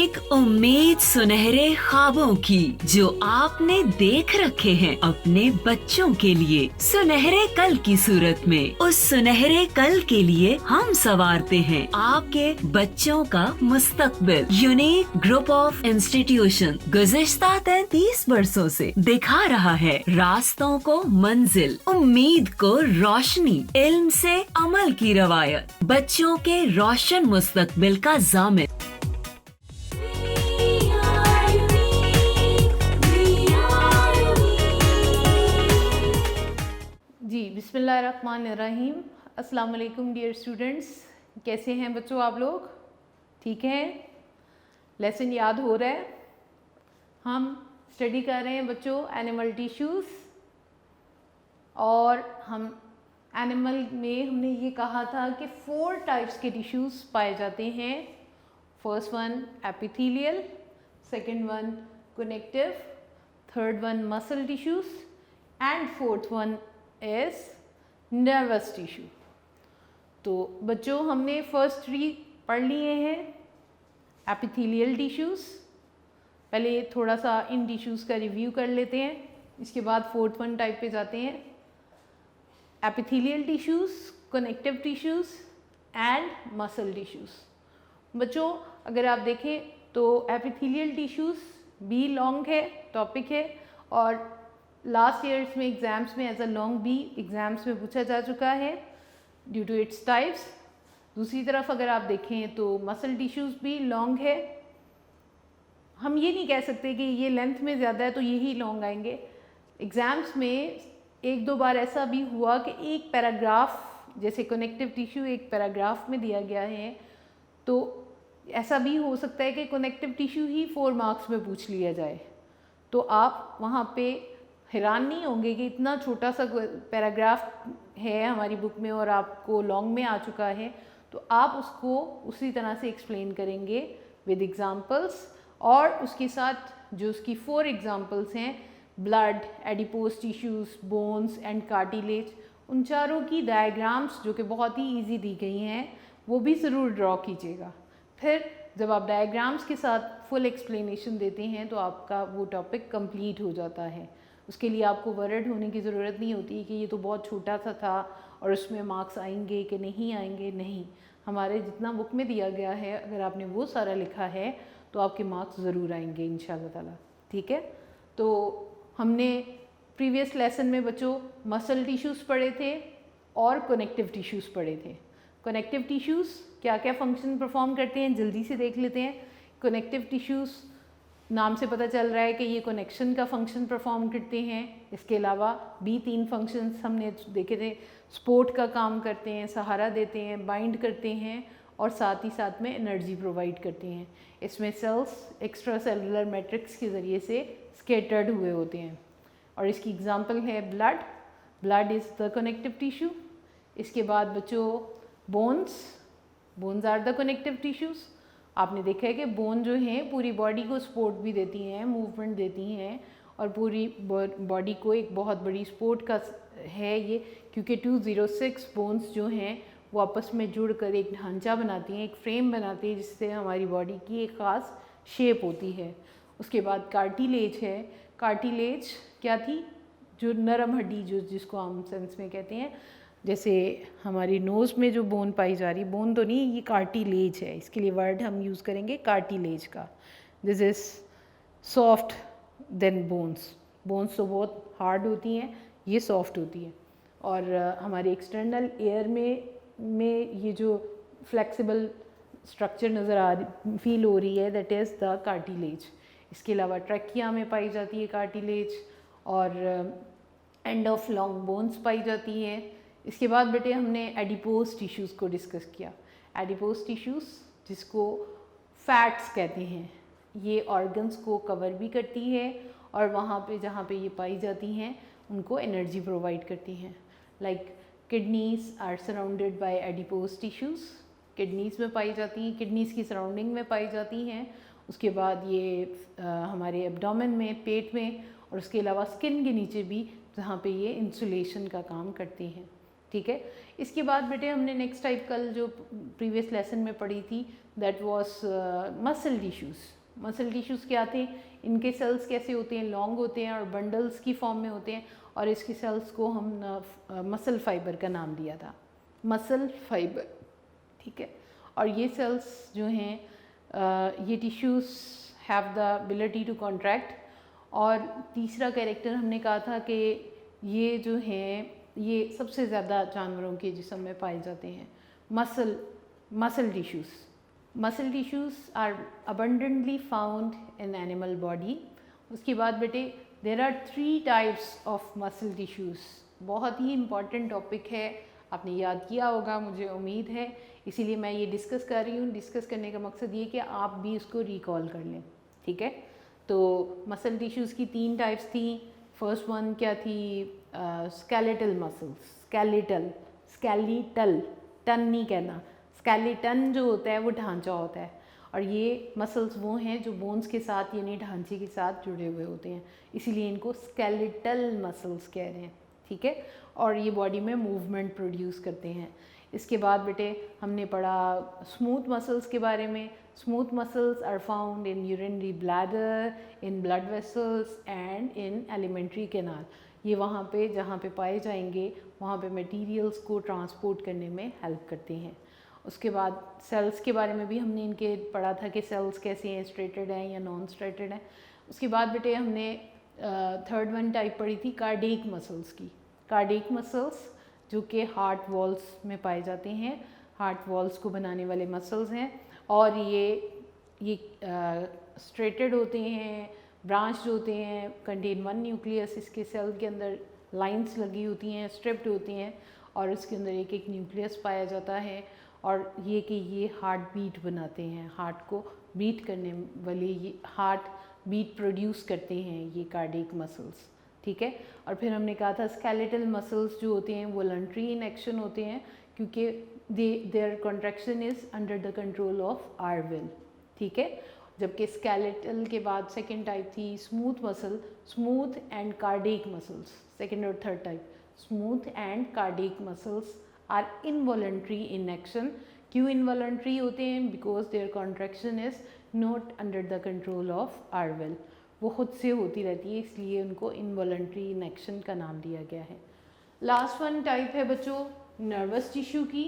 एक उम्मीद सुनहरे ख्वाबों की जो आपने देख रखे हैं अपने बच्चों के लिए, सुनहरे कल की सूरत में। उस सुनहरे कल के लिए हम संवारते हैं आपके बच्चों का मुस्तकबिल। यूनिक ग्रुप ऑफ इंस्टीट्यूशन गुज़िश्ता 33 वर्षों से दिखा रहा है रास्तों को मंजिल, उम्मीद को रोशनी, इल्म से अमल की रवायत, बच्चों के रोशन मुस्तकबिल का ज़ामिन। जी बिस्मिल्लाहिर्रहमानिर्रहीम। अस्सलाम वालेकुम डियर स्टूडेंट्स, कैसे हैं बच्चों आप लोग? ठीक हैं? लेसन याद हो रहा है? हम स्टडी कर रहे हैं बच्चों एनिमल टिश्यूज़, और हम एनिमल में हमने ये कहा था कि 4 टाइप्स के टिश्यूज़ पाए जाते हैं। First one epithelial, second one connective, third one muscle tissues and fourth one is nervous tissue. तो बच्चों हमने फर्स्ट 3 पढ़ लिए हैं एपिथेलियल टिश्यूज़। पहले थोड़ा सा इन टिश्यूज़ का रिव्यू कर लेते हैं, इसके बाद फोर्थ वन टाइप पे जाते हैं। Epithelial tissues, connective tissues and muscle tissues. बच्चों अगर आप देखें तो एपिथेलियल टिश्यूज़ बी लॉन्ग है टॉपिक है, और लास्ट ईयर्स में एग्ज़ाम्स में as a long B exams में पूछा जा चुका है ड्यू टू इट्स टाइप्स। दूसरी तरफ अगर आप देखें तो मसल टिश्यूज़ भी लॉन्ग है। हम ये नहीं कह सकते कि ये लेंथ में ज़्यादा है तो यही लॉन्ग आएंगे। एग्ज़ाम्स में 1-2 बार ऐसा भी हुआ कि एक पैराग्राफ, जैसे कनेक्टिव टिश्यू एक पैराग्राफ में दिया गया है, तो ऐसा भी हो सकता है कि कनेक्टिव टिश्यू ही 4 मार्क्स में पूछ लिया जाए। तो आप वहाँ पे हैरान नहीं होंगे कि इतना छोटा सा पैराग्राफ है हमारी बुक में और आपको लॉन्ग में आ चुका है, तो आप उसको उसी तरह से एक्सप्लेन करेंगे विद एग्जांपल्स, और उसके साथ जो उसकी 4 एग्जांपल्स हैं blood, adipose tissues, bones and cartilage, उन चारों की डायग्राम्स जो कि बहुत ही ईजी दी गई हैं वो भी ज़रूर ड्रॉ कीजिएगा। फिर जब आप डायग्राम्स के साथ फुल एक्सप्लेनेशन देते हैं तो आपका वो टॉपिक कंप्लीट हो जाता है। उसके लिए आपको वरिड होने की ज़रूरत नहीं होती कि ये तो बहुत छोटा सा था और उसमें मार्क्स आएंगे कि नहीं आएंगे। नहीं, हमारे जितना बुक में दिया गया है अगर आपने वो सारा लिखा है तो आपके मार्क्स ज़रूर आएंगे इंशाल्लाह ताला। ठीक है, तो हमने प्रीवियस लेसन में बच्चों मसल टिश्यूज़ पढ़े थे और कनेक्टिव टिश्यूज़ पढ़े थे। कनेक्टिव टिश्यूज़ क्या क्या फंक्शन परफॉर्म करते हैं जल्दी से देख लेते हैं। कनेक्टिव टिश्यूज़ नाम से पता चल रहा है कि ये कनेक्शन का फंक्शन परफॉर्म करते हैं। इसके अलावा भी 3 फंक्शंस हमने देखे थे, सपोर्ट का काम करते हैं, सहारा देते हैं, बाइंड करते हैं और साथ ही साथ में एनर्जी प्रोवाइड करते हैं। इसमें सेल्स एक्स्ट्रा सेलुलर मैट्रिक्स के ज़रिए से स्केटर्ड हुए होते हैं, और इसकी एग्जांपल है blood. Blood is the connective tissue. इसके बाद बच्चों bones are the connective tissues. आपने देखा है कि बोन जो हैं पूरी बॉडी को सपोर्ट भी देती हैं, मूवमेंट देती हैं, और पूरी बॉडी को एक बहुत बड़ी सपोर्ट का है ये, क्योंकि 206 बोन्स जो हैं वो आपस में जुड़कर एक ढांचा बनाती हैं, एक फ्रेम बनाती है जिससे हमारी बॉडी की एक ख़ास शेप होती है। उसके बाद कार्टिलेज है। कार्टिलेज क्या थी? जो नरम हड्डी जो जिसको आम सेंस में कहते हैं, जैसे हमारी नोज़ में जो बोन पाई जा रही, बोन तो नहीं, ये कार्टिलेज है। इसके लिए वर्ड हम यूज़ करेंगे कार्टिलेज का। This is soft then bones. Bones तो बहुत हार्ड होती हैं, ये सॉफ्ट होती है। और हमारे एक्सटर्नल एयर में ये जो फ्लेक्सिबल स्ट्रक्चर नज़र आ रही फील हो रही है, दैट इज़ द कार्टिलेज। इसके अलावा ट्रैकिया में पाई जाती है कार्टिलेज, और एंड ऑफ लॉन्ग बोन्स पाई जाती हैं। इसके बाद बेटे हमने एडिपोज टिश्यूज़ को डिस्कस किया। एडिपोज टिश्यूज़ जिसको फैट्स कहते हैं, ये ऑर्गन्स को कवर भी करती है और वहाँ पे जहाँ पे ये पाई जाती हैं उनको एनर्जी प्रोवाइड करती हैं। Like kidneys are surrounded by adipose tissues. Kidneys में पाई जाती हैं, किडनीज़ की सराउंडिंग में पाई जाती हैं। उसके बाद ये हमारे एब्डोमेन में, पेट में, और उसके अलावा स्किन के नीचे भी जहाँ पे ये इंसुलेशन का काम करती हैं। ठीक है। इसके बाद बेटे हमने नेक्स्ट टाइप कल जो प्रीवियस लेसन में पढ़ी थी that was muscle tissues. Muscle tissues क्या थे, इनके सेल्स कैसे होते हैं, लॉन्ग होते हैं और बंडल्स की फॉर्म में होते हैं, और इसकी सेल्स को हम मसल फाइबर का नाम दिया था, मसल फाइबर, ठीक है। और ये सेल्स जो हैं ये tissues have the ability to contract. और तीसरा कैरेक्टर हमने कहा था कि ये जो हैं ये सबसे ज़्यादा जानवरों के जिस्म में पाए जाते हैं, muscle tissues. Muscle tissues are abundantly found in animal body. उसके बाद बेटे there are 3 types of muscle tissues. बहुत ही इम्पॉर्टेंट टॉपिक है, आपने याद किया होगा मुझे उम्मीद है, इसीलिए मैं ये डिस्कस कर रही हूँ। डिस्कस करने का मकसद ये कि आप भी इसको रिकॉल कर लें, ठीक है। तो मसल टिश्यूज़ की 3 टाइप्स थी। फर्स्ट वन क्या थी, स्केलेटल मसल्स, स्केलेटल टन नहीं कहना, स्केलेटन जो होता है वो ढांचा होता है, और ये मसल्स वो हैं जो बोन्स के साथ यानी ढांचे के साथ जुड़े हुए होते हैं, इसीलिए इनको स्केलेटल मसल्स कह रहे हैं, ठीक है। और ये बॉडी में मूवमेंट प्रोड्यूस करते हैं। इसके बाद बेटे हमने पढ़ा स्मूथ मसल्स के बारे में। Smooth muscles are found in urinary bladder, in blood vessels and in alimentary canal. ये वहाँ पे जहाँ पे पाए जाएंगे वहाँ पे मटेरियल्स को ट्रांसपोर्ट करने में हेल्प करते हैं। उसके बाद सेल्स के बारे में भी हमने इनके पढ़ा था कि सेल्स कैसे हैं, स्ट्रेटेड हैं या नॉन स्ट्रेटेड हैं। उसके बाद बेटे हमने थर्ड वन टाइप पढ़ी थी कार्डियक मसल्स की। कार्डियक मसल्स जो कि हार्ट वॉल्स में पाए जाते हैं, हार्ट वॉल्स को बनाने वाले मसल्स हैं, और ये स्ट्रेटेड होते हैं, ब्रांच्ड होते हैं, कंटेन 1 न्यूक्लियस। इसके सेल के अंदर लाइंस लगी होती हैं, स्ट्रिप्ड होती हैं, और इसके अंदर एक एक न्यूक्लियस पाया जाता है। और ये कि ये हार्ट बीट बनाते हैं, हार्ट को बीट करने वाले, ये हार्ट बीट प्रोड्यूस करते हैं ये कार्डियक मसल्स, ठीक है। और फिर हमने कहा था स्केलेटल मसल्स जो होते हैं वॉलंटरी इन एक्शन होते हैं, क्योंकि their contraction is under the control of our will, ठीक है। जबकि स्केलेटल के बाद सेकेंड टाइप थी smooth muscle, smooth and cardiac muscles. Second और third type smooth and cardiac muscles are involuntary in action. क्यों इनवॉलंटरी होते हैं? Because their contraction is not under the control of our will, वो खुद से होती रहती है, इसलिए उनको इनवॉलंटरी इन एक्शन का नाम दिया गया है। लास्ट वन टाइप है बच्चों नर्वस टिश्यू की।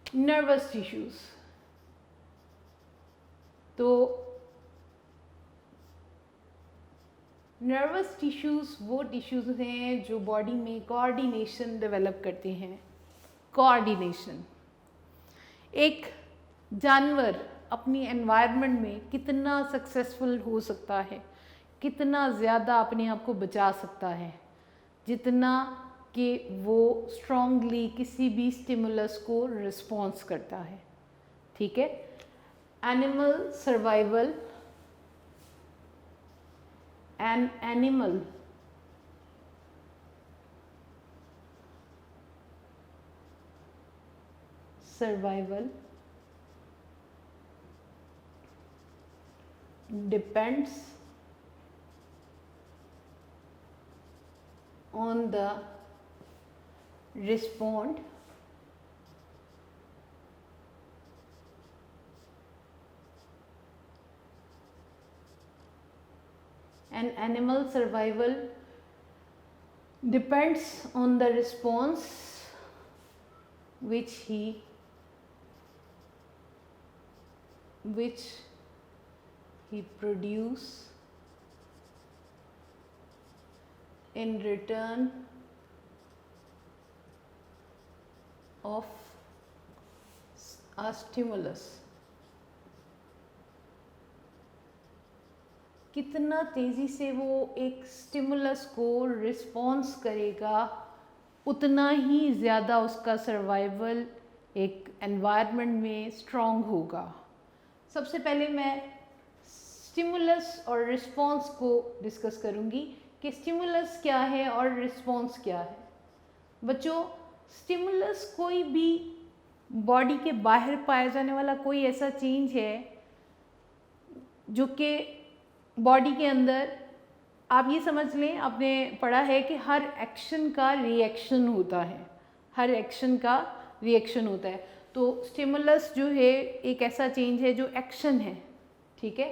नर्वस टिश्यूज, तो नर्वस टिश्यूज़ वो टिश्यूज़ हैं जो बॉडी में कोऑर्डिनेशन डेवलप करते हैं। कोऑर्डिनेशन, एक जानवर अपनी एनवायरनमेंट में कितना सक्सेसफुल हो सकता है, कितना ज़्यादा अपने आप को बचा सकता है, जितना कि वो स्ट्रॉन्गली किसी भी स्टिमुलस को रिस्पॉन्स करता है, ठीक है। Animal survival, an animal survival depends on the respond and animal survival depends on the response which he produce in return of a stimulus। कितना तेज़ी से वो एक स्टिमुलस को रिस्पॉन्स करेगा, उतना ही ज़्यादा उसका सर्वाइवल एक एनवायरनमेंट में स्ट्रॉन्ग होगा। सबसे पहले मैं स्टिमुलस और रिस्पॉन्स को डिस्कस करूँगी कि स्टिमुलस क्या है और रिस्पॉन्स क्या है। बच्चों, स्टिमुलस कोई भी बॉडी के बाहर पाया जाने वाला कोई ऐसा चेंज है जो कि बॉडी के अंदर आप ये समझ लें, आपने पढ़ा है कि हर एक्शन का रिएक्शन होता है, हर एक्शन का रिएक्शन होता है। तो स्टिमुलस जो है एक ऐसा चेंज है जो एक्शन है, ठीक है।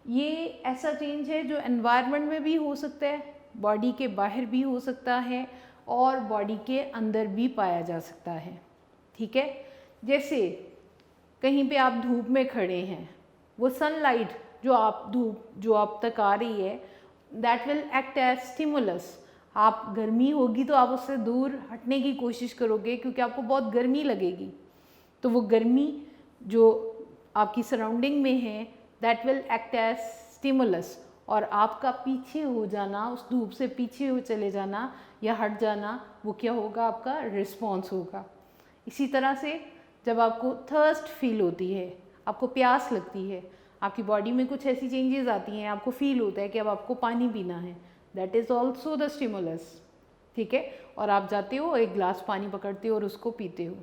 ये ऐसा चेंज है जो एनवायरनमेंट में भी हो सकता है, बॉडी के बाहर भी हो सकता है और बॉडी के अंदर भी पाया जा सकता है, ठीक है। जैसे कहीं पे आप धूप में खड़े हैं, वो सनलाइट जो आप तक आ रही है, that will act as stimulus. आप गर्मी होगी तो आप उससे दूर हटने की कोशिश करोगे क्योंकि आपको बहुत गर्मी लगेगी, तो वो गर्मी जो आपकी सराउंडिंग में है that will act as stimulus, और आपका पीछे हो जाना, उस धूप से पीछे हो चले जाना या हट जाना, वो क्या होगा, आपका रिस्पॉन्स होगा। इसी तरह से जब आपको थर्स्ट फील होती है, आपको प्यास लगती है, आपकी बॉडी में कुछ ऐसी चेंजेस आती हैं, आपको फील होता है कि अब आपको पानी पीना है, that is also the stimulus, ठीक है। और आप जाते हो, एक ग्लास पानी पकड़ते हो और उसको पीते हो,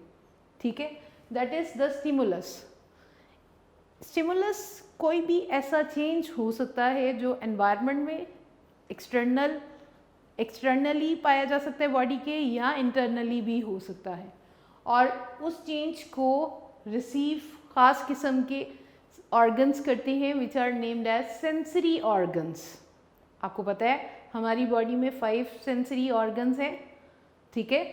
ठीक है, that is the stimulus. Stimulus कोई भी ऐसा चेंज हो सकता है जो एनवायरनमेंट में एक्सटर्नली पाया जा सकता है बॉडी के, या इंटरनली भी हो सकता है, और उस चेंज को रिसीव खास किस्म के ऑर्गन्स करते हैं which are named as sensory organs. आपको पता है हमारी बॉडी में 5 सेंसरी ऑर्गन्स हैं, ठीक है,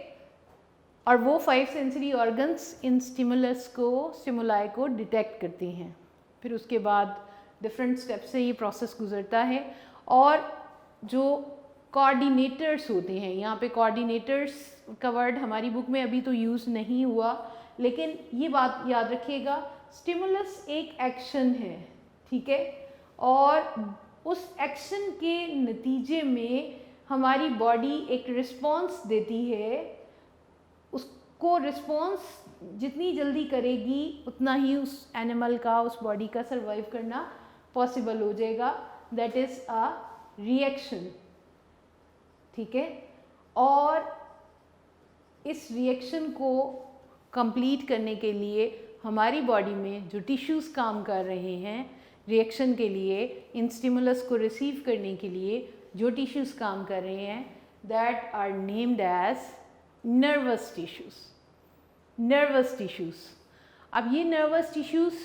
और वो 5 सेंसरी ऑर्गन्स इन स्टिमुलाई को डिटेक्ट करते हैं। फिर उसके बाद डिफरेंट स्टेप से ये प्रोसेस गुजरता है, और जो कोऑर्डिनेटर्स होते हैं, यहाँ पे कोऑर्डिनेटर्स का वर्ड हमारी बुक में अभी तो यूज़ नहीं हुआ, लेकिन ये बात याद रखिएगा, स्टिमुलस एक एक्शन है, ठीक है, और उस एक्शन के नतीजे में हमारी बॉडी एक रिस्पॉन्स देती है। उसको रिस्पॉन्स जितनी जल्दी करेगी उतना ही उस एनिमल का, उस बॉडी का सर्वाइव करना पॉसिबल हो जाएगा, दैट इज़ अ रिएक्शन, ठीक है। और इस रिएक्शन को कंप्लीट करने के लिए हमारी बॉडी में जो टिश्यूज़ काम कर रहे हैं रिएक्शन के लिए, इन स्टिमुलस को रिसीव करने के लिए जो टिश्यूज़ काम कर रहे हैं, that are named as nervous tissues. Nervous tissues, अब ये नर्वस टिश्यूज़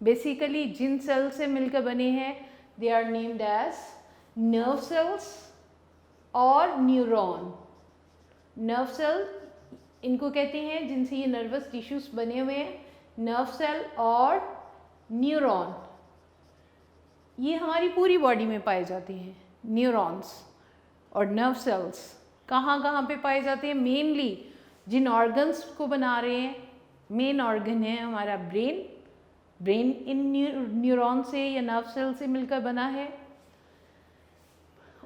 बेसिकली जिन सेल से मिलकर बने हैं, they are named as nerve cells और न्यूरॉन। नर्व सेल इनको कहते हैं जिनसे ये नर्वस टिश्यूज़ बने हुए हैं, नर्व सेल और न्यूरॉन। ये हमारी पूरी बॉडी में पाए जाते हैं। न्यूरॉन्स और नर्व सेल्स कहाँ कहाँ पे पाए जाते हैं? मेनली जिन ऑर्गन्स को बना रहे हैं, मेन ऑर्गन है हमारा ब्रेन। ब्रेन इन न्यूरॉन से या नर्व सेल से मिलकर बना है।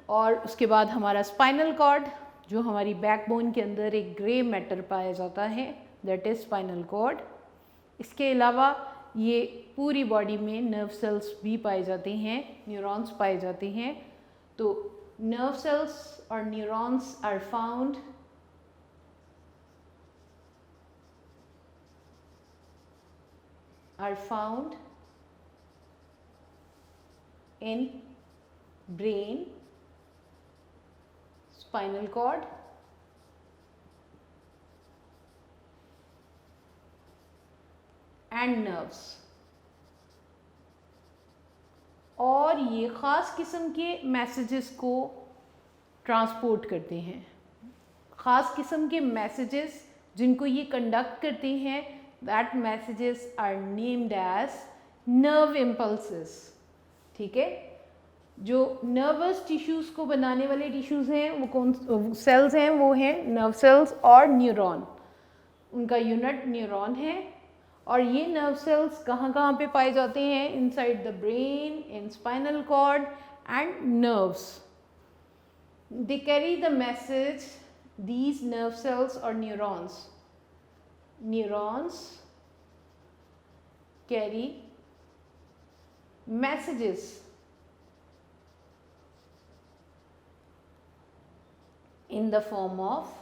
और उसके बाद हमारा स्पाइनल कॉर्ड, जो हमारी बैकबोन के अंदर एक ग्रे मैटर पाया जाता है, दैट इज स्पाइनल कॉर्ड। इसके अलावा ये पूरी बॉडी में नर्व सेल्स भी पाए जाते हैं, न्यूरॉन्स पाए जाते हैं। तो नर्व सेल्स और neurons are found in brain, spinal cord and nerves। और ये ख़ास किस्म के मैसेजेस को ट्रांसपोर्ट करते हैं। ख़ास किस्म के मैसेजेस जिनको ये कंडक्ट करते हैं, that messages are named as nerve impulses. ठीक है, जो नर्वस टिश्यूज़ को बनाने वाले टिश्यूज़ हैं वो कौन सेल्स हैं? वो हैं नर्व सेल्स और न्यूरॉन। उनका यूनिट न्यूरॉन है। और ये नर्व सेल्स कहाँ कहाँ पे पाए जाते हैं? Inside the brain, in spinal cord and nerves. They carry the message, these nerve cells or neurons carry messages in the form of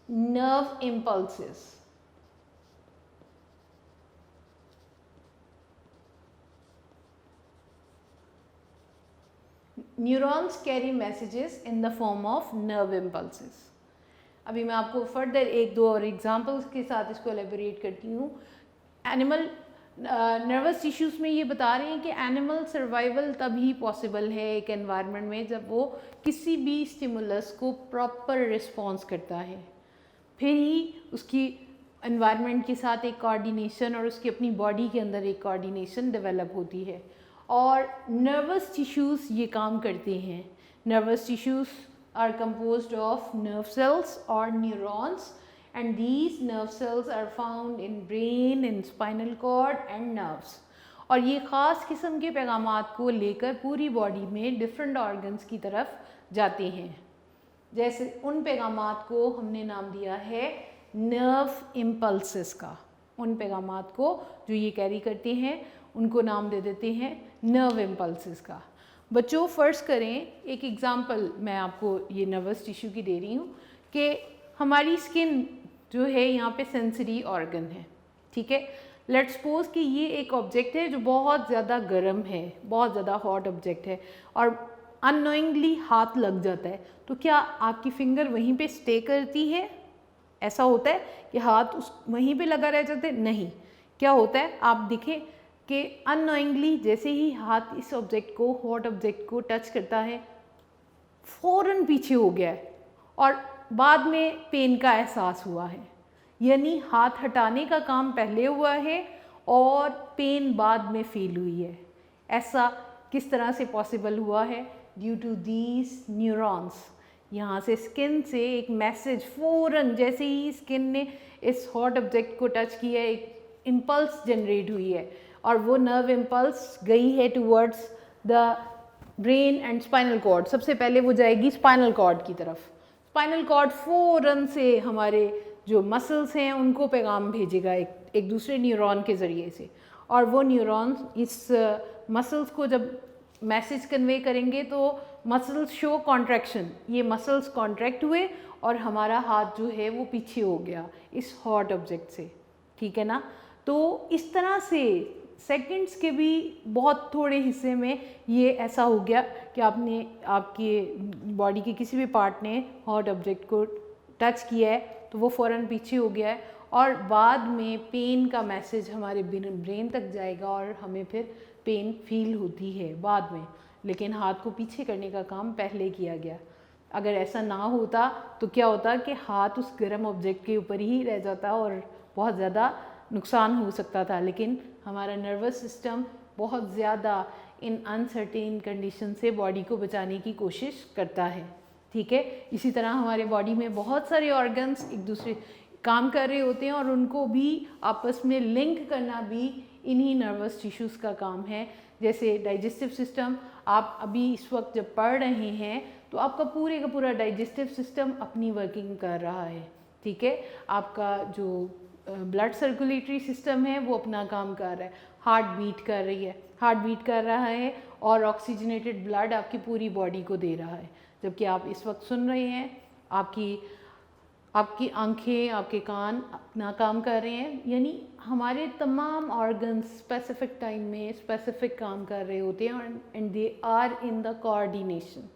nerve impulses। Neurons carry messages in the form of nerve impulses. अभी मैं आपको further एक दो और examples के साथ इसको elaborate करती हूँ। एनिमल नर्वस टिश्यूज़ में ये बता रहे हैं कि एनिमल सर्वाइवल तभी पॉसिबल है एक एनवायरनमेंट में जब वो किसी भी स्टिमुलस को प्रॉपर रिस्पॉन्स करता है, फिर ही उसकी एनवायरनमेंट के साथ एक कोऑर्डिनेशन और उसकी अपनी बॉडी के अंदर एक कोऑर्डिनेशन डेवलप होती है। और नर्वस टिश्यूज़ ये काम करते हैं। Nervous tissues are composed of nerve cells और neurons, and these nerve cells are found in brain, in spinal cord and nerves। और ये ख़ास किस्म के पैगामात को लेकर पूरी बॉडी में डिफरेंट ऑर्गन्स की तरफ जाते हैं। जैसे उन पैगामात को हमने नाम दिया है नर्व इम्पल्सेस का। उन पैगामात को जो ये कैरी करते हैं उनको नाम दे देते हैं नर्व इम्पल्सेस का। बच्चों फ़र्ज़ करें, एक एग्ज़ाम्पल मैं आपको ये नर्वस टिश्यू की दे रही हूँ कि हमारी स्किन जो है यहाँ पे सेंसरी ऑर्गन है, ठीक है। लेट्स सपोज कि ये एक ऑब्जेक्ट है जो बहुत ज़्यादा गर्म है, बहुत ज़्यादा हॉट ऑब्जेक्ट है और अननोइंगली हाथ लग जाता है, तो क्या आपकी फिंगर वहीं पे स्टे करती है? ऐसा होता है कि हाथ उस वहीं पे लगा रह जाता है? नहीं। क्या होता है, आप देखें कि अननोइंगली जैसे ही हाथ इस ऑब्जेक्ट को, हॉट ऑब्जेक्ट को टच करता है, फ़ौरन पीछे हो गया है और बाद में पेन का एहसास हुआ है। यानी हाथ हटाने का काम पहले हुआ है और पेन बाद में फील हुई है। ऐसा किस तरह से पॉसिबल हुआ है? Due to these neurons. यहाँ से स्किन से एक मैसेज फ़ौरन, जैसे ही स्किन ने इस हॉट ऑब्जेक्ट को टच किया, एक इम्पल्स जनरेट हुई है और वो नर्व इम्पल्स गई है towards the brain and spinal cord. सबसे पहले वो जाएगी स्पाइनल कॉर्ड की तरफ। स्पाइनल कॉर्ड फ़ौरन से हमारे जो मसल्स हैं उनको पैगाम भेजेगा एक दूसरे न्यूरॉन के ज़रिए से, और वो न्यूरॉन्स इस मसल्स को जब मैसेज कन्वे करेंगे तो मसल्स शो कॉन्ट्रैक्शन। ये मसल्स कॉन्ट्रैक्ट हुए और हमारा हाथ जो है वो पीछे हो गया इस हॉट ऑब्जेक्ट से, ठीक है ना। तो इस तरह से सेकंड्स के भी बहुत थोड़े हिस्से में ये ऐसा हो गया कि आपके बॉडी के किसी भी पार्ट ने हॉट ऑब्जेक्ट को टच किया है तो वो फ़ौरन पीछे हो गया है और बाद में पेन का मैसेज हमारे ब्रेन तक जाएगा और हमें फिर पेन फील होती है बाद में, लेकिन हाथ को पीछे करने का काम पहले किया गया। अगर ऐसा ना होता तो क्या होता कि हाथ उस गर्म ऑब्जेक्ट के ऊपर ही रह जाता और बहुत ज़्यादा नुकसान हो सकता था। लेकिन हमारा नर्वस सिस्टम बहुत ज़्यादा इन अनसर्टेन कंडीशन से बॉडी को बचाने की कोशिश करता है, ठीक है। इसी तरह हमारे बॉडी में बहुत सारे ऑर्गन्स एक दूसरे काम कर रहे होते हैं और उनको भी आपस में लिंक करना भी इन्हीं नर्वस टिश्यूज़ का काम है। जैसे डाइजेस्टिव सिस्टम, आप अभी इस वक्त जब पढ़ रहे हैं तो आपका पूरे का पूरा डाइजेस्टिव सिस्टम अपनी वर्किंग कर रहा है, ठीक है। आपका जो ब्लड सर्कुलेटरी सिस्टम है वो अपना काम कर रहा है, हार्ट बीट कर रही है, हार्ट बीट कर रहा है और ऑक्सीजनेटेड ब्लड आपकी पूरी बॉडी को दे रहा है। जबकि आप इस वक्त सुन रहे हैं, आपकी आंखें, आपके कान अपना काम कर रहे हैं। यानी हमारे तमाम ऑर्गन्स स्पेसिफिक टाइम में स्पेसिफिक काम कर रहे होते हैं and they are in the coordination,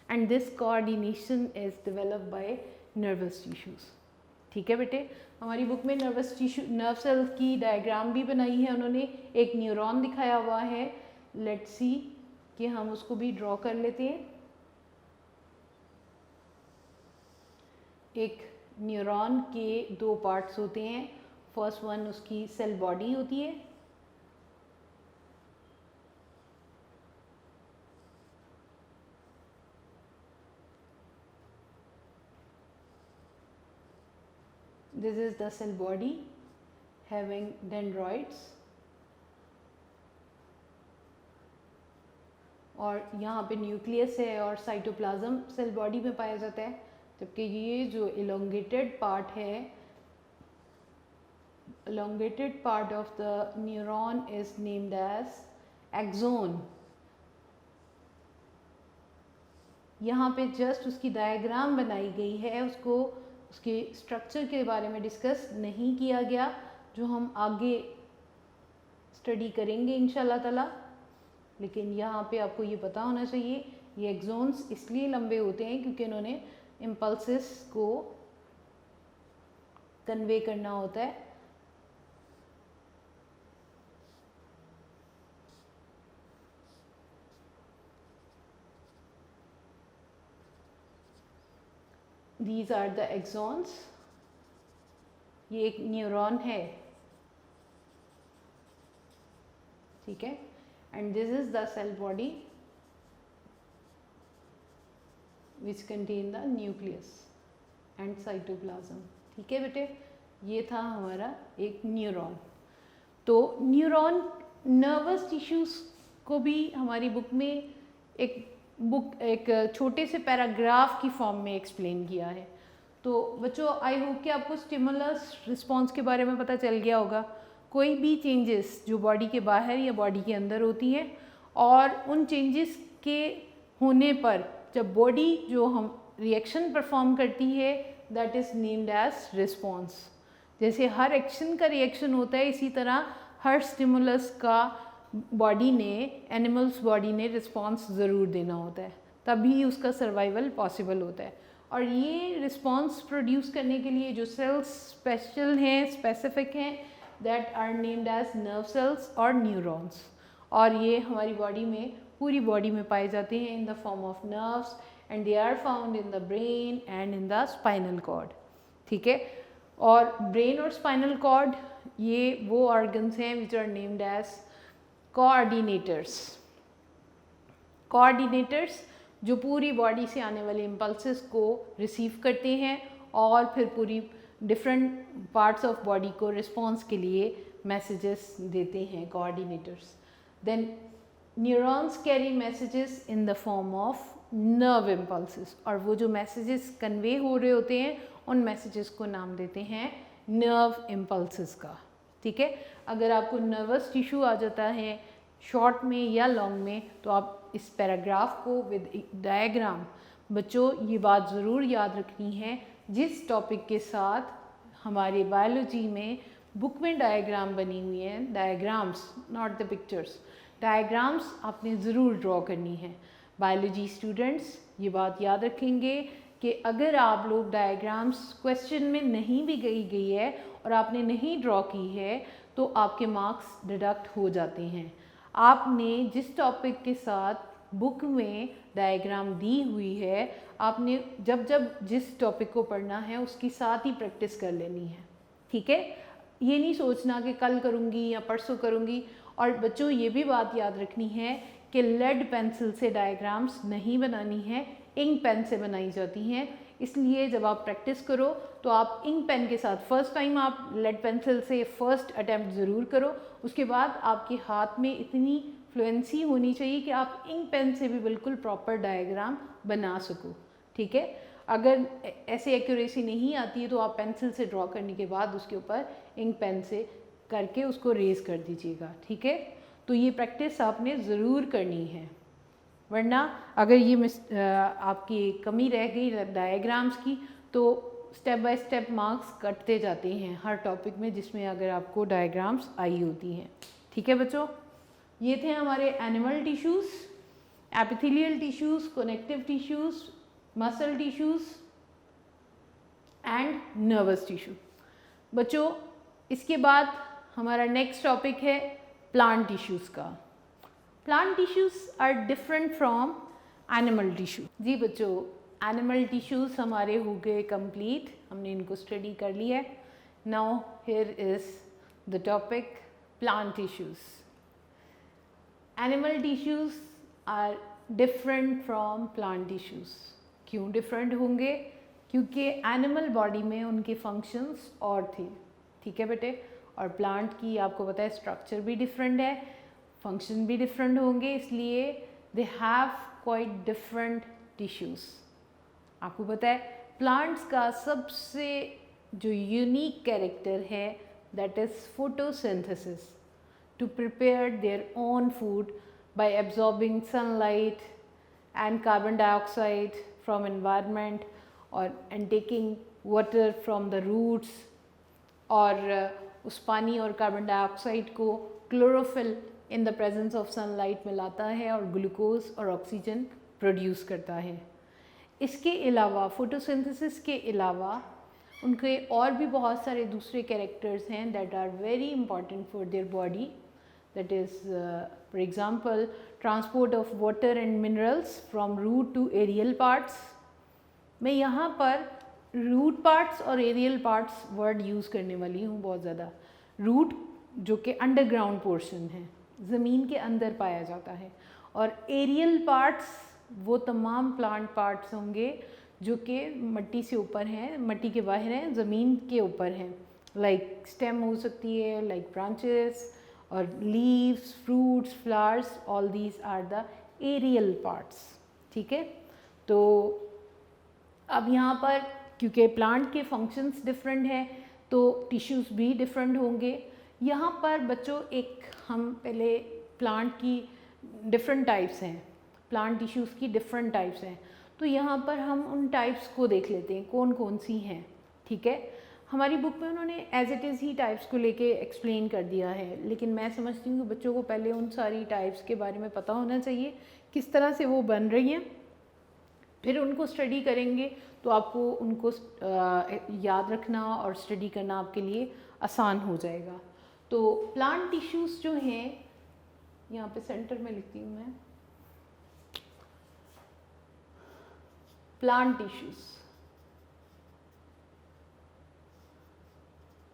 and this coordination is developed by nervous tissues, ठीक है बेटे। हमारी बुक में नर्वस टिश्यू, नर्व सेल्स की डायग्राम भी बनाई है उन्होंने, एक न्यूरॉन दिखाया हुआ है। लेट्स सी कि हम उसको भी ड्रॉ कर लेते हैं। एक न्यूरॉन के दो पार्ट्स होते हैं। फर्स्ट वन उसकी सेल बॉडी होती है, this is the cell body having dendroids, और यहाँ पे न्यूक्लियस है और साइटोप्लाज्म सेल बॉडी में पाया जाता है। जबकि ये जो इलोंगेटेड पार्ट है, elongated part of the neuron is named as axon। यहाँ पे जस्ट उसकी डायग्राम बनाई गई है, उसको उसके स्ट्रक्चर के बारे में डिस्कस नहीं किया गया, जो हम आगे स्टडी करेंगे इंशाल्लाह ताला। लेकिन यहाँ पे आपको ये पता होना चाहिए ये एक्सोन्स इसलिए लंबे होते हैं क्योंकि इन्होंने इम्पल्सेस को कन्वे करना होता है। These are the axons। ये एक न्यूरॉन है, ठीक है, and this is the cell body which contain the nucleus and cytoplasm. ठीक है बेटे, ये था हमारा एक न्यूरॉन। तो न्यूरॉन नर्वस टिश्यूज को भी हमारी बुक में एक छोटे से पैराग्राफ की फॉर्म में एक्सप्लेन किया है। तो बच्चों आई होप कि आपको स्टिमुलस रिस्पॉन्स के बारे में पता चल गया होगा। कोई भी चेंजेस जो बॉडी के बाहर या बॉडी के अंदर होती हैं और उन चेंजेस के होने पर जब बॉडी जो हम रिएक्शन परफॉर्म करती है that is named as response. जैसे हर एक्शन का रिएक्शन होता है इसी तरह हर स्टिमुलस का बॉडी ने, एनिमल्स बॉडी ने रिस्पॉन्स ज़रूर देना होता है, तभी उसका सर्वाइवल पॉसिबल होता है। और ये रिस्पॉन्स प्रोड्यूस करने के लिए जो सेल्स स्पेशल हैं, स्पेसिफिक हैं, that are named as nerve cells और न्यूरॉन्स। और ये हमारी बॉडी में, पूरी बॉडी में पाए जाते हैं in the form of nerves and they are found in the brain and in the spinal cord. ठीक है, और ब्रेन और स्पाइनल कॉर्ड ये वो ऑर्गन्स हैं which are named as coordinators. Coordinators जो पूरी बॉडी से आने वाले इम्पल्सेस को रिसीव करते हैं और फिर पूरी डिफरेंट पार्ट्स ऑफ बॉडी को रिस्पॉन्स के लिए मैसेजेस देते हैं, coordinators. Then neurons carry messages in the form of nerve impulses, और वो जो मैसेजेस कन्वे हो रहे होते हैं उन मैसेजेस को नाम देते हैं नर्व इम्पल्सेस का। ठीक है, अगर आपको नर्वस टिश्यू आ जाता है शॉर्ट में या लॉन्ग में तो आप इस पैराग्राफ को विद डायग्राम, बच्चों ये बात ज़रूर याद रखनी है, जिस टॉपिक के साथ हमारे बायोलॉजी में बुक में डायग्राम बनी हुई है, diagrams not the pictures, diagrams आपने ज़रूर ड्रॉ करनी है। बायोलॉजी स्टूडेंट्स ये बात याद रखेंगे कि अगर आप लोग डायग्राम्स क्वेश्चन में नहीं भी गई है और आपने नहीं ड्रॉ की है तो आपके मार्क्स डिडक्ट हो जाते हैं। आपने जिस टॉपिक के साथ बुक में डायग्राम दी हुई है, आपने जब जब जिस टॉपिक को पढ़ना है उसकी साथ ही प्रैक्टिस कर लेनी है। ठीक है, ये नहीं सोचना कि कल करूँगी या परसों करूँगी। और बच्चों ये भी बात याद रखनी है कि लेड पेंसिल से डायग्राम्स नहीं बनानी है, इंक पेन से बनाई जाती हैं। इसलिए जब आप प्रैक्टिस करो तो आप इंक पेन के साथ फर्स्ट टाइम आप लेड पेंसिल से फर्स्ट अटैम्प्ट ज़रूर करो, उसके बाद आपके हाथ में इतनी फ्लुएंसी होनी चाहिए कि आप इंक पेन से भी बिल्कुल प्रॉपर डायग्राम बना सको। ठीक है, अगर ऐसे एक्यूरेसी नहीं आती है तो आप पेंसिल से ड्रॉ करने के बाद उसके ऊपर इंक पेन से करके उसको रेज कर दीजिएगा। ठीक है, तो ये प्रैक्टिस आपने ज़रूर करनी है, वरना अगर ये आपकी कमी रह गई डायग्राम्स की तो स्टेप बाय स्टेप मार्क्स कटते जाते हैं हर टॉपिक में जिसमें अगर आपको डायग्राम्स आई होती हैं। ठीक है बच्चों, ये थे हमारे animal tissues, epithelial tissues, connective tissues, muscle tissues and nervous tissue. बच्चों इसके बाद हमारा नेक्स्ट टॉपिक है प्लांट टिश्यूज़ का। Plant tissues are different from animal tissue. जी बच्चों, एनिमल टिश्यूज़ हमारे हो गए कंप्लीट, हमने इनको स्टडी कर लिया है। Now here is the topic plant tissues. Animal tissues are different from plant tissues. क्यों डिफरेंट होंगे? क्योंकि एनिमल बॉडी में उनके फंक्शंस और थे। ठीक है बेटे, और प्लांट की आपको पता है स्ट्रक्चर भी डिफरेंट है, फंक्शन भी डिफरेंट होंगे, इसलिए they have quite different tissues. आपको पता है प्लांट्स का सबसे जो यूनिक कैरेक्टर है that is photosynthesis, to prepare their own food by absorbing sunlight and carbon dioxide from environment and taking water from the roots, और उस पानी और कार्बन डाइऑक्साइड को chlorophyll in the presence of sunlight में लाता है और ग्लूकोज और ऑक्सीजन प्रोड्यूस करता है। इसके अलावा फोटोसिंथेसिस के अलावा उनके और भी बहुत सारे दूसरे कैरेक्टर्स हैं that are very important for their body, that is for example transport of water and minerals from root to aerial parts. मैं यहाँ पर रूट पार्ट्स और एरियल पार्ट्स वर्ड यूज़ करने वाली हूँ बहुत ज़्यादा। रूट जो कि अंडरग्राउंड पोर्शन है, ज़मीन के अंदर पाया जाता है, और एरियल पार्ट्स वो तमाम प्लांट पार्ट्स होंगे जो कि मिट्टी से ऊपर हैं, मिट्टी के बाहर हैं, ज़मीन के ऊपर हैं, लाइक स्टेम हो सकती है, लाइक ब्रांचेस और leaves, fruits, flowers, all these are the aerial parts. ठीक है, तो अब यहाँ पर क्योंकि प्लांट के फंक्शंस डिफरेंट हैं तो टिश्यूज़ भी डिफरेंट होंगे। यहाँ पर बच्चों एक हम पहले प्लांट की डिफरेंट टाइप्स हैं, प्लांट टिश्यूज़ की डिफरेंट टाइप्स हैं, तो यहाँ पर हम उन टाइप्स को देख लेते हैं कौन कौन सी हैं। ठीक है, हमारी बुक में उन्होंने एज इट इज़ ही टाइप्स को लेके एक्सप्लेन कर दिया है, लेकिन मैं समझती हूँ कि बच्चों को पहले उन सारी टाइप्स के बारे में पता होना चाहिए, किस तरह से वो बन रही हैं, फिर उनको स्टडी करेंगे तो आपको उनको याद रखना और स्टडी करना आपके लिए आसान हो जाएगा। तो प्लांट टिश्यूज़ जो हैं, यहाँ पे सेंटर में लिखती हूँ मैं, प्लांट टिश्यूज़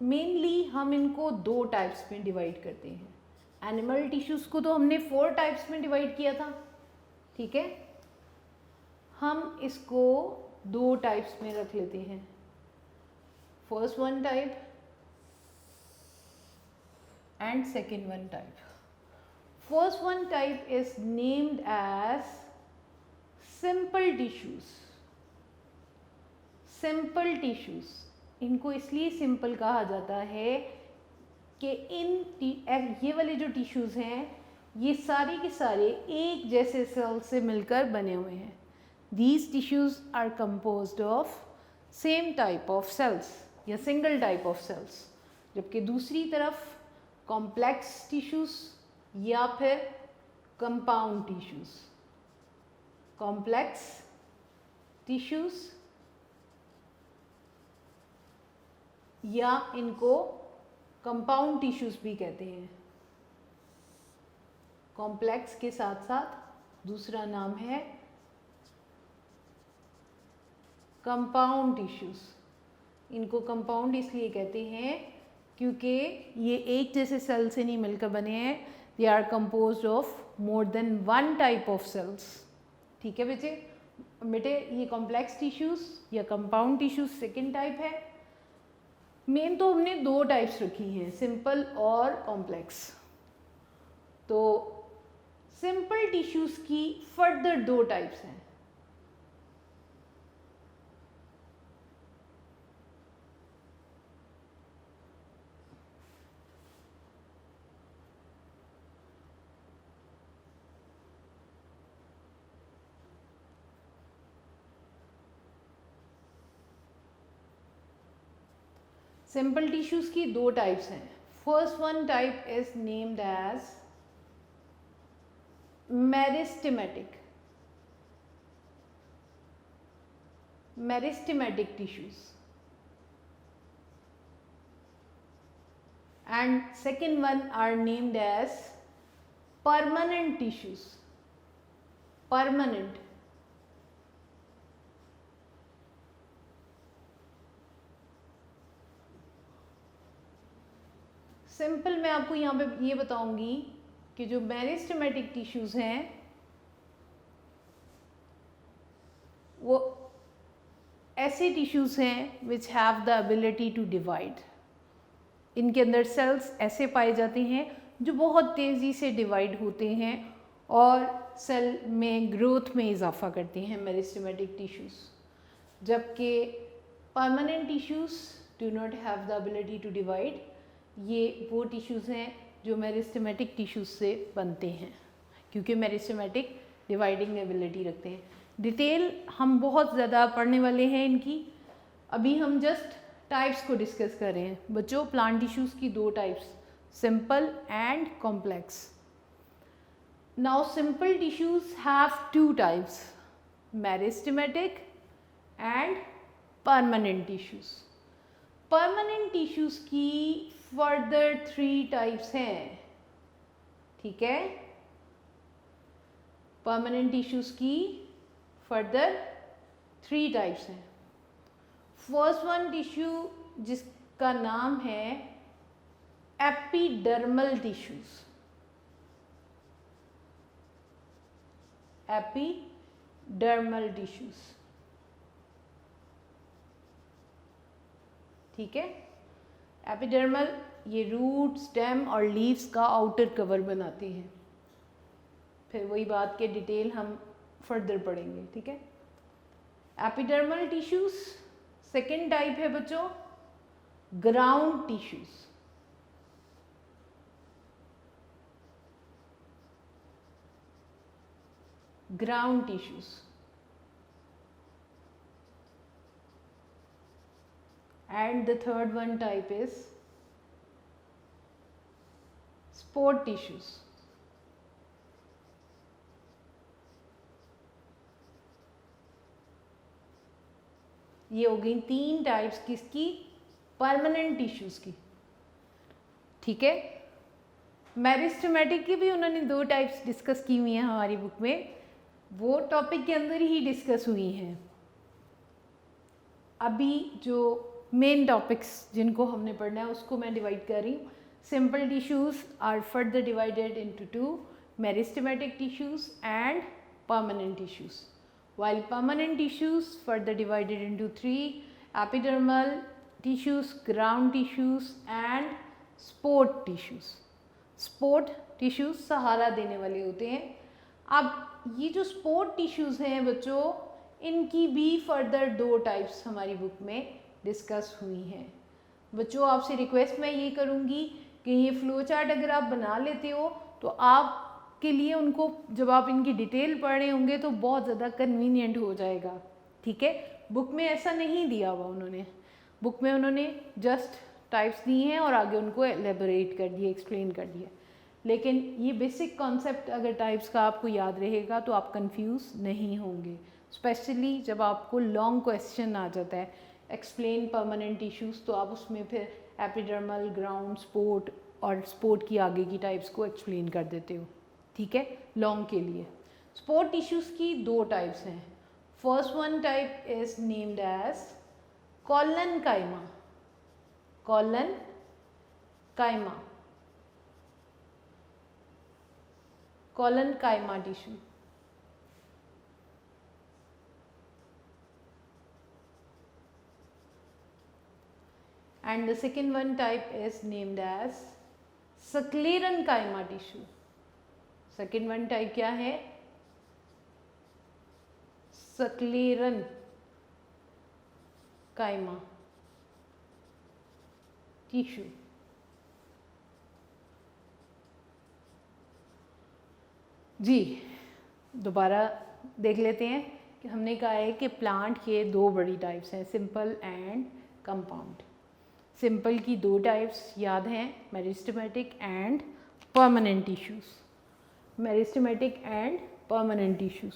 मेनली हम इनको दो टाइप्स में डिवाइड करते हैं। एनिमल टिश्यूज़ को तो हमने 4 टाइप्स में डिवाइड किया था। ठीक है, हम इसको 2 टाइप्स में रख लेते हैं। First one type and second one type. First one type is named as simple tissues. Simple tissues, इनको इसलिए सिंपल कहा जाता है कि ये वाले जो टिश्यूज़ हैं ये सारे के सारे एक जैसे सेल से मिलकर बने हुए हैं। These tissues are composed of same type of cells या single type of cells, जबकि दूसरी तरफ complex tissues या फिर compound tissues, complex tissues या इनको कंपाउंड टिश्यूज़ भी कहते हैं। कॉम्प्लेक्स के साथ साथ दूसरा नाम है कंपाउंड टिश्यूज़। इनको कंपाउंड इसलिए कहते हैं क्योंकि ये एक जैसे सेल से नहीं मिलकर बने हैं, they are composed of more than one type of cells. ठीक है बेटे, ये कॉम्प्लेक्स टिश्यूज़ या कंपाउंड टिश्यूज़ सेकेंड टाइप है। मेन तो हमने 2 टाइप्स रखी हैं, सिंपल और कॉम्प्लेक्स। तो सिंपल टिश्यूज़ की फर्दर 2 टाइप्स हैं। सिंपल टिश्यूज़ की 2 टाइप्स हैं। First one type is named as meristematic. Meristematic tissues and second one are named as permanent tissues. Permanent. Simple मैं आपको यहाँ पे ये बताऊंगी कि जो मेरिस्टेमेटिक टिश्यूज़ हैं वो ऐसे टिश्यूज़ हैं which have the ability to divide. इनके अंदर सेल्स ऐसे पाए जाते हैं जो बहुत तेज़ी से डिवाइड होते हैं और सेल में ग्रोथ में इजाफा करते हैं मेरिस्टेमेटिक टिश्यूज़, जबकि permanent tissues do not have the ability to divide. ये वो टिश्यूज़ हैं जो मेरिस्टेमेटिक टिश्यूज़ से बनते हैं क्योंकि मेरिस्टेमेटिक डिवाइडिंग एबिलिटी रखते हैं। डिटेल हम बहुत ज़्यादा पढ़ने वाले हैं इनकी, अभी हम जस्ट टाइप्स को डिस्कस कर रहे हैं। बच्चों, प्लांट टिश्यूज़ की 2 types, simple and complex. Now simple tissues have 2 types. Meristematic and permanent tissues. Permanent tissues की फर्दर 3 टाइप्स हैं, ठीक है। परमानेंट टिश्यूज़ की फर्दर 3 टाइप्स हैं। फर्स्ट वन टिश्यू जिसका नाम है एपिडर्मल टिश्यूज़। एपिडर्मल टिश्यूज़, ठीक है। एपिडर्मल ये रूट, स्टेम और लीव्स का आउटर कवर बनाती हैं। फिर वही बात के डिटेल हम फर्दर पढ़ेंगे, ठीक है। Epidermal tissues. सेकेंड टाइप है बच्चों ground tissues. Ground tissues and the third one type is sport tissues. ये हो गई 3 टाइप्स किसकी? परमानेंट टिश्यूज की, ठीक है। मेरिस्टेमेटिक की भी उन्होंने 2 टाइप्स डिस्कस की हुई हैं हमारी बुक में, वो टॉपिक के अंदर ही डिस्कस हुई हैं। अभी जो मेन टॉपिक्स जिनको हमने पढ़ना है उसको मैं डिवाइड कर रही हूँ। Simple tissues are further divided into 2, meristematic tissues and permanent tissues, while permanent tissues further divided into 3, epidermal tissues, ground tissues and sport tissues. sport tissues सहारा देने वाले होते हैं। अब ये जो sport tissues हैं बच्चों, इनकी भी फर्दर 2 टाइप्स हमारी बुक में डिस्कस हुई हैं। बच्चों आपसे रिक्वेस्ट मैं ये करूँगी कि ये फ्लो चार्ट अगर आप बना लेते हो तो आप के लिए उनको जब आप इनकी डिटेल पढ़ रहे होंगे तो बहुत ज़्यादा कन्वीनियंट हो जाएगा, ठीक है। बुक में ऐसा नहीं दिया हुआ उन्होंने, बुक में उन्होंने जस्ट टाइप्स दी हैं और आगे उनको एलेबोरेट कर दिया, एक्सप्लेन कर दिया। लेकिन ये बेसिक कॉन्सेप्ट अगर टाइप्स का आपको याद रहेगा तो आप कंफ्यूज नहीं होंगे, स्पेशली जब आपको लॉन्ग क्वेश्चन आ जाता है एक्सप्लेन परमानेंट टिश्यूज़, तो आप उसमें फिर एपिडर्मल, ग्राउंड, स्पोर्ट और स्पोर्ट की आगे की टाइप्स को एक्सप्लेन कर देते हो, ठीक है, लॉन्ग के लिए। स्पोर्ट टिश्यूज़ की 2 टाइप्स हैं। First one type is named as collenchyma. Collenchyma, collenchyma tissue. And the second one type is named as sclerenchyma tissue. Second one type क्या है? Sclerenchyma tissue. जी दोबारा देख लेते हैं कि हमने कहा है कि प्लांट के 2 बड़ी टाइप्स हैं, सिंपल एंड कंपाउंड। सिंपल की 2 टाइप्स याद हैं, meristematic and permanent tissues. Meristematic and permanent tissues.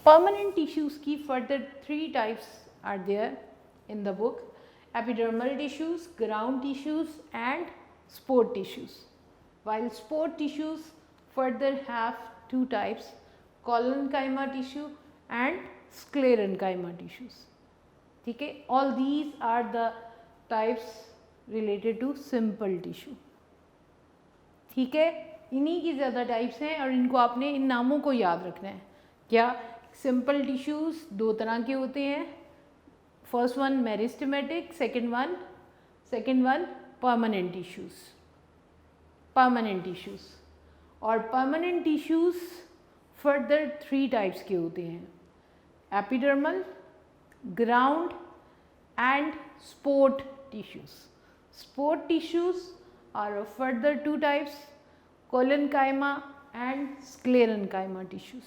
Permanent tissues की further 3 types are there in the book, epidermal tissues, ground tissues and sport tissues, while sport tissues further have 2 types, collenchyma tissue and sclerenchyma tissues, ठीक है। all these are the types related to simple tissue, ठीक है। इन्हीं की ज़्यादा types हैं और इनको आपने इन नामों को याद रखना है। क्या? सिंपल टिश्यूज़ 2 तरह के होते हैं, first one meristematic, second one permanent tissues. और परमानेंट टिश्यूज़ फर्दर 3 टाइप्स के होते हैं, epidermal, ground and sport tissues. Support tissues are of further 2 types, collenchyma and sclerenchyma tissues.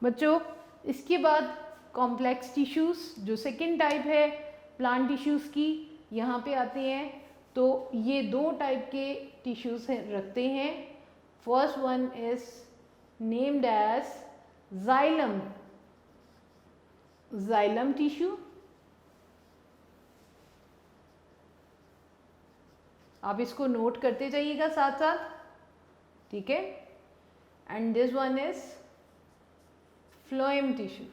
बच्चों इसके बाद कॉम्प्लेक्स टिश्यूज़ जो सेकेंड टाइप है प्लांट टिश्यूज़ की, यहाँ पे आते हैं। तो ये 2 टाइप के टिश्यूज़ रखते हैं। First one is named as xylem xylem tissue, आप इसको नोट करते जाइएगा साथ साथ, ठीक है। And this one is phloem tissue.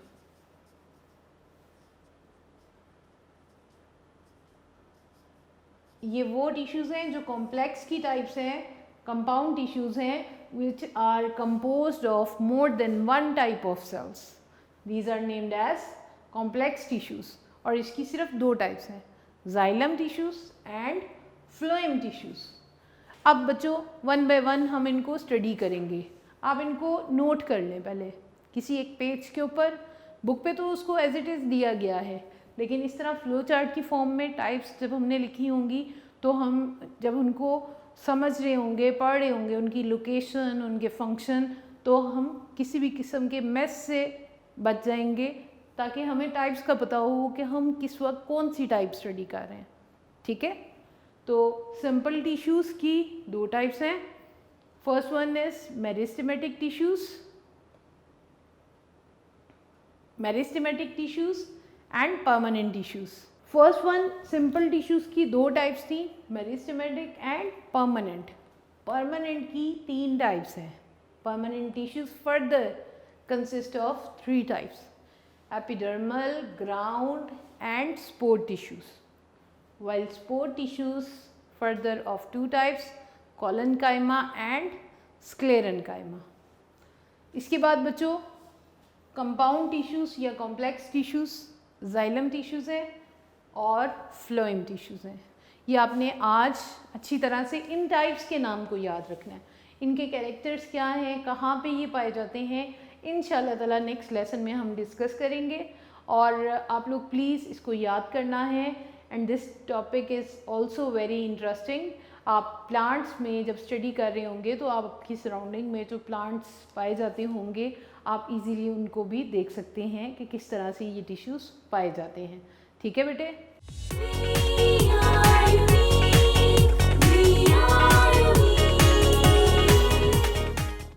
ये वो टिश्यूज हैं जो कॉम्प्लेक्स की टाइप्स हैं, कंपाउंड टिश्यूज हैं which are composed of more than one type of cells, these are named as complex tissues. और इसकी सिर्फ दो टाइप्स हैं, xylem tissues and phloem tissues. अब बच्चों वन बाय वन हम इनको स्टडी करेंगे, आप इनको नोट कर लें पहले किसी एक पेज के ऊपर। बुक पे तो उसको एज इट इज़ दिया गया है, लेकिन इस तरह फ्लो चार्ट की फॉर्म में टाइप्स जब हमने लिखी होंगी तो हम जब उनको समझ रहे होंगे, पढ़ रहे होंगे, उनकी लोकेशन, उनके फंक्शन, तो हम किसी भी किस्म के मेस से बच जाएंगे, ताकि हमें टाइप्स का पता हो कि हम किस वक्त कौन सी टाइप स्टडी कर रहे हैं, ठीक है। तो सिंपल टिश्यूज़ की दो टाइप्स हैं, first one is meristematic tissues and permanent tissues. First one simple tissues की दो टाइप्स थी, मेरिस्टेमेटिक एंड परमानेंट। परमानेंट की तीन टाइप्स हैं। Permanent tissues further consist of three types, epidermal, ground and spore tissues, while spore tissues further of two types, collenchyma and sclerenchyma। इसके बाद बच्चों compound tissues या कॉम्प्लेक्स टिश्यूज़ जाइलम टिश्यूज़ हैं और phloem tissues हैं। ये आपने आज अच्छी तरह से इन टाइप्स के नाम को याद रखना है, इनके कैरेक्टर्स क्या हैं, कहाँ पे ये पाए जाते हैं, इंशाल्लाह ताला नेक्स्ट लेसन में हम डिस्कस करेंगे। और आप लोग प्लीज़ इसको याद करना है। And this topic is also very interesting. आप प्लांट्स में जब स्टडी कर रहे होंगे तो आपकी सराउंडिंग में जो प्लांट्स पाए जाते होंगे आप इजीली उनको भी देख सकते हैं कि किस तरह से ये टिश्यूज़ पाए जाते हैं, ठीक है बेटे।